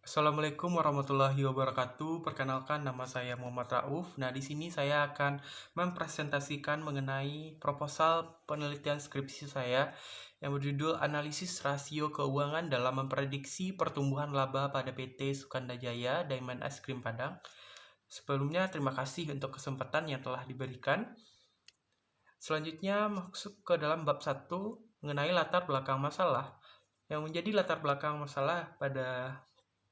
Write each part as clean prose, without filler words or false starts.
Assalamualaikum warahmatullahi wabarakatuh. Perkenalkan, nama saya Muhammad Rauf. Nah, di sini saya akan mempresentasikan mengenai proposal penelitian skripsi saya yang berjudul Analisis Rasio Keuangan dalam Memprediksi Pertumbuhan Laba pada PT Sukanda Jaya Diamond Ice Cream Padang. Sebelumnya, terima kasih untuk kesempatan yang telah diberikan. Selanjutnya, masuk ke dalam bab 1 mengenai latar belakang masalah. Yang menjadi latar belakang masalah pada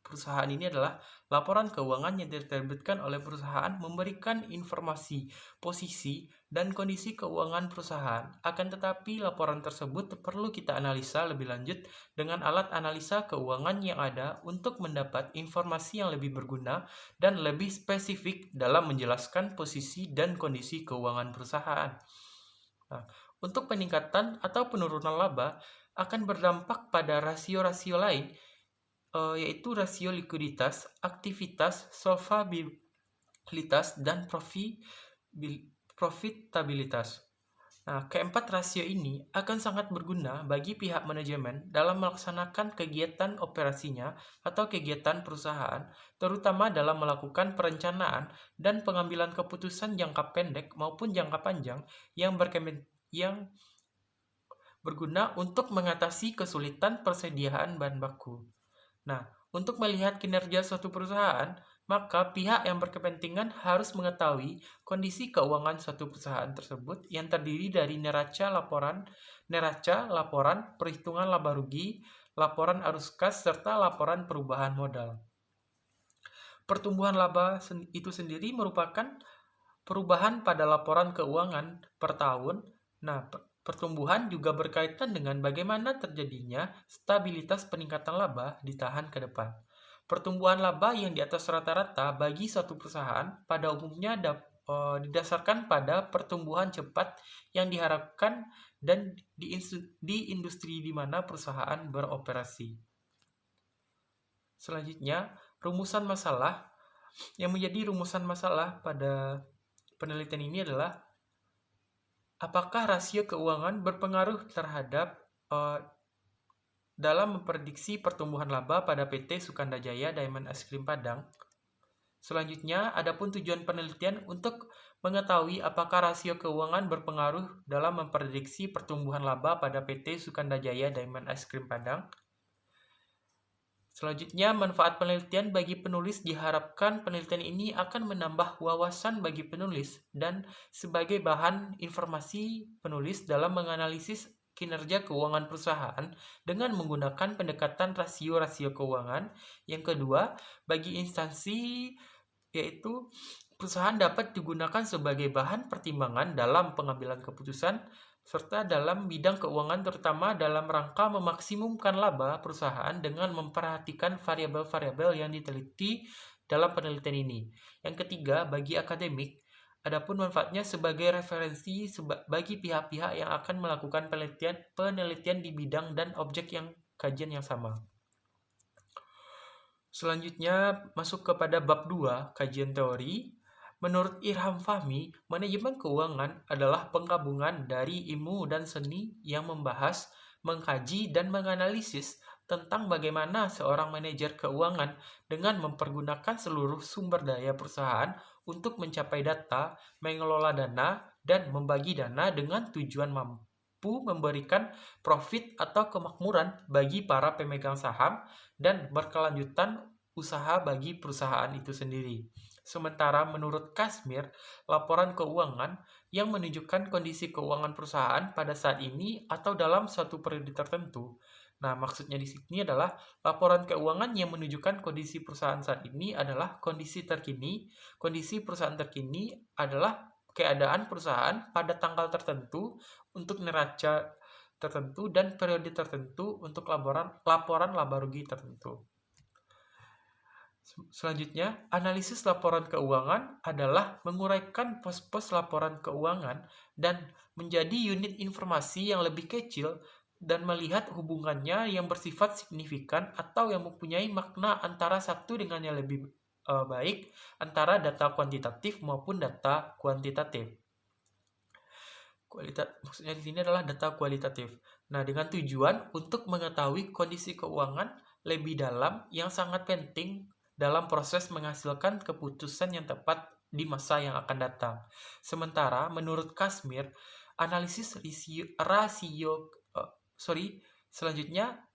perusahaan ini adalah laporan keuangan yang diterbitkan oleh perusahaan memberikan informasi, posisi, dan kondisi keuangan perusahaan. Akan tetapi, laporan tersebut perlu kita analisa lebih lanjut dengan alat analisa keuangan yang ada untuk mendapat informasi yang lebih berguna dan lebih spesifik dalam menjelaskan posisi dan kondisi keuangan perusahaan. Nah, untuk peningkatan atau penurunan laba akan berdampak pada rasio-rasio lain, yaitu rasio likuiditas, aktivitas, solvabilitas, dan profitabilitas. Nah, keempat rasio ini akan sangat berguna bagi pihak manajemen dalam melaksanakan kegiatan operasinya atau kegiatan perusahaan, terutama dalam melakukan perencanaan dan pengambilan keputusan jangka pendek maupun jangka panjang yang berguna untuk mengatasi kesulitan persediaan bahan baku. Nah, untuk melihat kinerja suatu perusahaan, maka pihak yang berkepentingan harus mengetahui kondisi keuangan suatu perusahaan tersebut yang terdiri dari neraca, laporan, perhitungan laba rugi, laporan arus kas, serta laporan perubahan modal. Pertumbuhan laba itu sendiri merupakan perubahan pada laporan keuangan per tahun. Nah, pertumbuhan juga berkaitan dengan bagaimana terjadinya stabilitas peningkatan laba ditahan ke depan. Pertumbuhan laba yang di atas rata-rata bagi suatu perusahaan pada umumnya didasarkan pada pertumbuhan cepat yang diharapkan dan di industri di mana perusahaan beroperasi. Selanjutnya, rumusan masalah. Yang menjadi rumusan masalah pada penelitian ini adalah apakah rasio keuangan berpengaruh terhadap dalam memprediksi pertumbuhan laba pada PT Sukanda Jaya Diamond Ice Cream Padang. Selanjutnya, adapun tujuan penelitian untuk mengetahui apakah rasio keuangan berpengaruh dalam memprediksi pertumbuhan laba pada PT Sukanda Jaya Diamond Ice Cream Padang. Selanjutnya, manfaat penelitian bagi penulis diharapkan penelitian ini akan menambah wawasan bagi penulis dan sebagai bahan informasi penulis dalam menganalisis kinerja keuangan perusahaan dengan menggunakan pendekatan rasio-rasio keuangan. Yang kedua, bagi instansi yaitu perusahaan dapat digunakan sebagai bahan pertimbangan dalam pengambilan keputusan serta dalam bidang keuangan terutama dalam rangka memaksimumkan laba perusahaan dengan memperhatikan variabel-variabel yang diteliti dalam penelitian ini. Yang ketiga, bagi akademik, adapun manfaatnya sebagai referensi bagi pihak-pihak yang akan melakukan penelitian di bidang dan objek yang kajian yang sama. Selanjutnya, masuk kepada bab 2, kajian teori. Menurut Irham Fahmi, manajemen keuangan adalah penggabungan dari ilmu dan seni yang membahas, mengkaji, dan menganalisis tentang bagaimana seorang manajer keuangan dengan mempergunakan seluruh sumber daya perusahaan untuk mencapai data, mengelola dana, dan membagi dana dengan tujuan mampu memberikan profit atau kemakmuran bagi para pemegang saham dan berkelanjutan usaha bagi perusahaan itu sendiri. Sementara menurut Kasmir, laporan keuangan yang menunjukkan kondisi keuangan perusahaan pada saat ini atau dalam suatu periode tertentu. Nah, maksudnya di sini adalah laporan keuangan yang menunjukkan kondisi perusahaan saat ini adalah kondisi terkini. Kondisi perusahaan terkini adalah keadaan perusahaan pada tanggal tertentu untuk neraca tertentu dan periode tertentu untuk laporan laba rugi tertentu. Selanjutnya, analisis laporan keuangan adalah menguraikan pos-pos laporan keuangan dan menjadi unit informasi yang lebih kecil dan melihat hubungannya yang bersifat signifikan atau yang mempunyai makna antara satu dengan yang lebih baik antara data kuantitatif maupun data kuantitatif. Maksudnya di sini adalah data kualitatif. Nah, dengan tujuan untuk mengetahui kondisi keuangan lebih dalam yang sangat penting dalam proses menghasilkan keputusan yang tepat di masa yang akan datang. Sementara menurut Kashmir, analisis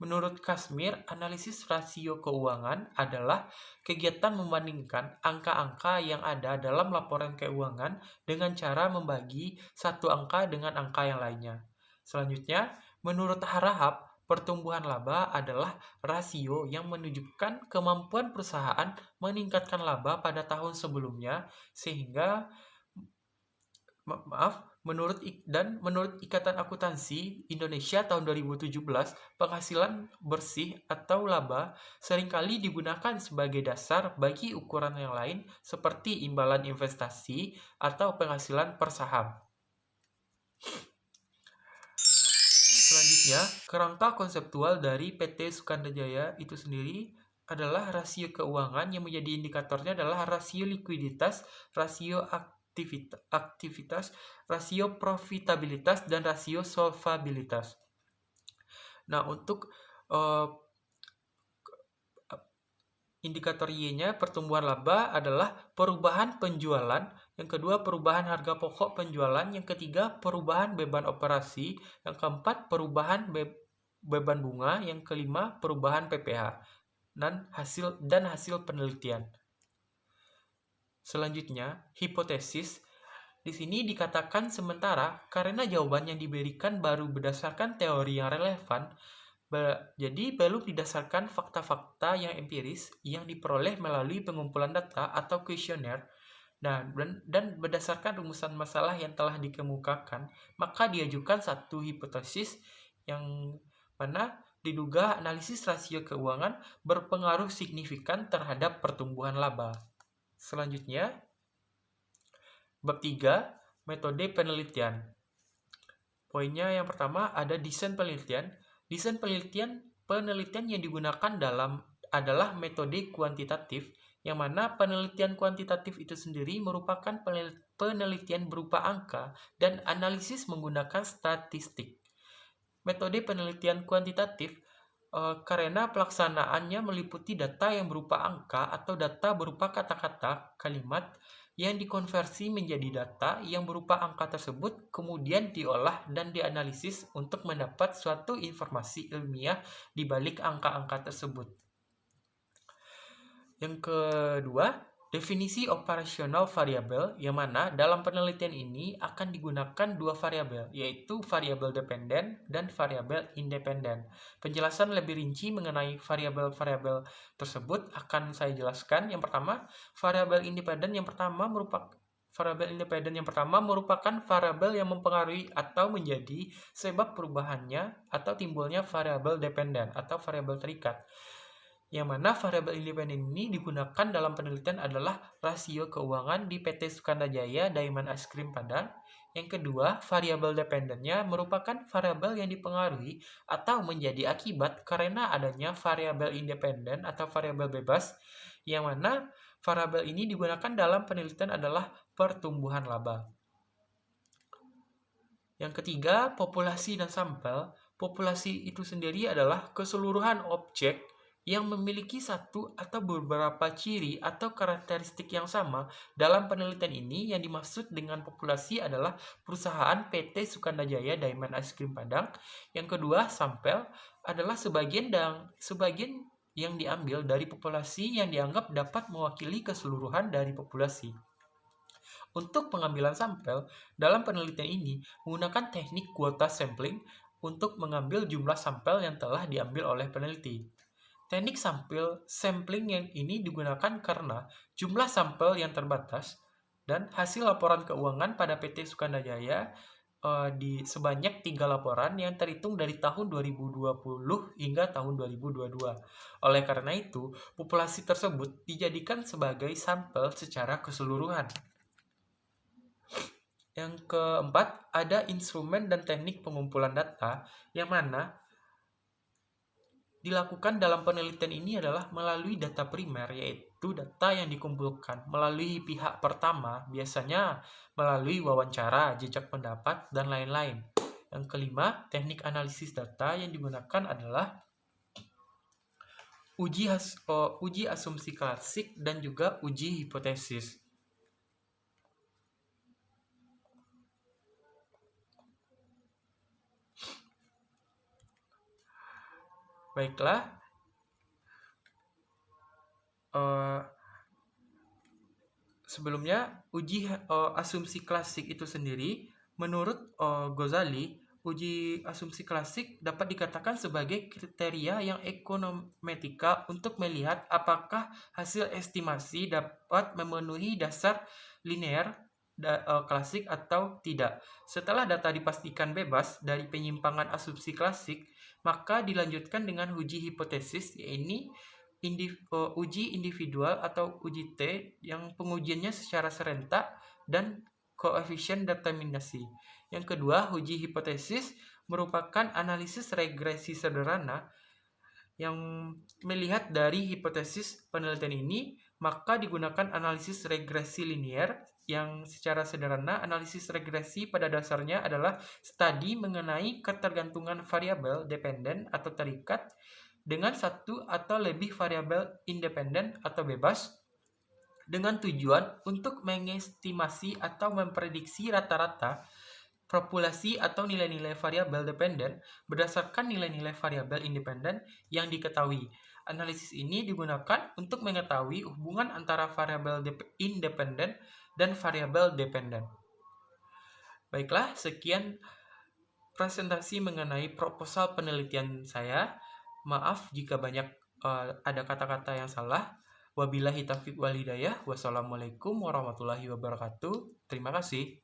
menurut Kashmir, analisis rasio keuangan adalah kegiatan membandingkan angka-angka yang ada dalam laporan keuangan dengan cara membagi satu angka dengan angka yang lainnya. Selanjutnya, menurut Harahap, pertumbuhan laba adalah rasio yang menunjukkan kemampuan perusahaan meningkatkan laba pada tahun sebelumnya sehingga menurut Ikatan Akuntansi Indonesia tahun 2017, penghasilan bersih atau laba seringkali digunakan sebagai dasar bagi ukuran yang lain seperti imbalan investasi atau penghasilan per saham. Selanjutnya, kerangka konseptual dari PT Sukanda Jaya itu sendiri adalah rasio keuangan yang menjadi indikatornya adalah rasio likuiditas, rasio aktivitas, rasio profitabilitas, dan rasio solvabilitas. Nah, untuk indikator Y-nya pertumbuhan laba adalah perubahan penjualan, yang kedua perubahan harga pokok penjualan, yang ketiga perubahan beban operasi, yang keempat perubahan beban bunga, yang kelima perubahan PPH dan hasil penelitian. Selanjutnya, hipotesis. Di sini dikatakan sementara karena jawaban yang diberikan baru berdasarkan teori yang relevan, jadi belum didasarkan fakta-fakta yang empiris yang diperoleh melalui pengumpulan data atau kuesioner, dan berdasarkan rumusan masalah yang telah dikemukakan, maka diajukan satu hipotesis yang mana diduga analisis rasio keuangan berpengaruh signifikan terhadap pertumbuhan laba. Selanjutnya, bab 3, metode penelitian. Poinnya yang pertama ada desain penelitian. Desain penelitian yang digunakan adalah metode kuantitatif, yang mana penelitian kuantitatif itu sendiri merupakan penelitian berupa angka dan analisis menggunakan statistik. Metode penelitian kuantitatif karena pelaksanaannya meliputi data yang berupa angka atau data berupa kata-kata, kalimat yang dikonversi menjadi data yang berupa angka tersebut kemudian diolah dan dianalisis untuk mendapat suatu informasi ilmiah di balik angka-angka tersebut. Yang kedua, definisi operasional variabel, yang mana dalam penelitian ini akan digunakan dua variabel, yaitu variabel dependen dan variabel independen. Penjelasan lebih rinci mengenai variabel-variabel tersebut akan saya jelaskan. Yang pertama, variabel independen yang pertama merupakan variabel yang mempengaruhi atau menjadi sebab perubahannya atau timbulnya variabel dependen atau variabel terikat. Yang mana variabel independen ini digunakan dalam penelitian adalah rasio keuangan di PT Sukanda Jaya Diamond Ice Cream Padang. Yang kedua, variabel dependennya merupakan variabel yang dipengaruhi atau menjadi akibat karena adanya variabel independen atau variabel bebas, yang mana variabel ini digunakan dalam penelitian adalah pertumbuhan laba. Yang ketiga, populasi dan sampel. Populasi itu sendiri adalah keseluruhan objek yang memiliki satu atau beberapa ciri atau karakteristik yang sama. Dalam penelitian ini, yang dimaksud dengan populasi adalah perusahaan PT Sukanda Jaya Diamond Ice Cream Padang. Yang kedua, sampel adalah sebagian yang diambil dari populasi yang dianggap dapat mewakili keseluruhan dari populasi. Untuk pengambilan sampel, dalam penelitian ini menggunakan teknik kuota sampling untuk mengambil jumlah sampel yang telah diambil oleh peneliti. Teknik sampling yang ini digunakan karena jumlah sampel yang terbatas dan hasil laporan keuangan pada PT Sukanda Jaya di sebanyak 3 laporan yang terhitung dari tahun 2020 hingga tahun 2022. Oleh karena itu, populasi tersebut dijadikan sebagai sampel secara keseluruhan. Yang keempat, ada instrumen dan teknik pengumpulan data, yang mana dilakukan dalam penelitian ini adalah melalui data primer, yaitu data yang dikumpulkan melalui pihak pertama, biasanya melalui wawancara, jejak pendapat, dan lain-lain. Yang kelima, teknik analisis data yang digunakan adalah uji asumsi klasik dan juga uji hipotesis. Baiklah, sebelumnya uji asumsi klasik itu sendiri, menurut Ghazali, uji asumsi klasik dapat dikatakan sebagai kriteria yang ekonometrika untuk melihat apakah hasil estimasi dapat memenuhi dasar linear klasik atau tidak. Setelah data dipastikan bebas dari penyimpangan asumsi klasik, maka dilanjutkan dengan uji hipotesis, yaitu uji individual atau uji T yang pengujiannya secara serentak dan koefisien determinasi. Yang kedua, uji hipotesis merupakan analisis regresi sederhana yang melihat dari hipotesis penelitian ini, maka digunakan analisis regresi linear yang secara sederhana analisis regresi pada dasarnya adalah studi mengenai ketergantungan variabel dependen atau terikat dengan satu atau lebih variabel independen atau bebas dengan tujuan untuk mengestimasi atau memprediksi rata-rata populasi atau nilai-nilai variabel dependen berdasarkan nilai-nilai variabel independen yang diketahui. Analisis ini digunakan untuk mengetahui hubungan antara variabel independen dan variabel dependen. Baiklah, sekian presentasi mengenai proposal penelitian saya. Maaf jika banyak ada kata-kata yang salah. Wabillahi taufiq wal hidayah. Wassalamualaikum warahmatullahi wabarakatuh. Terima kasih.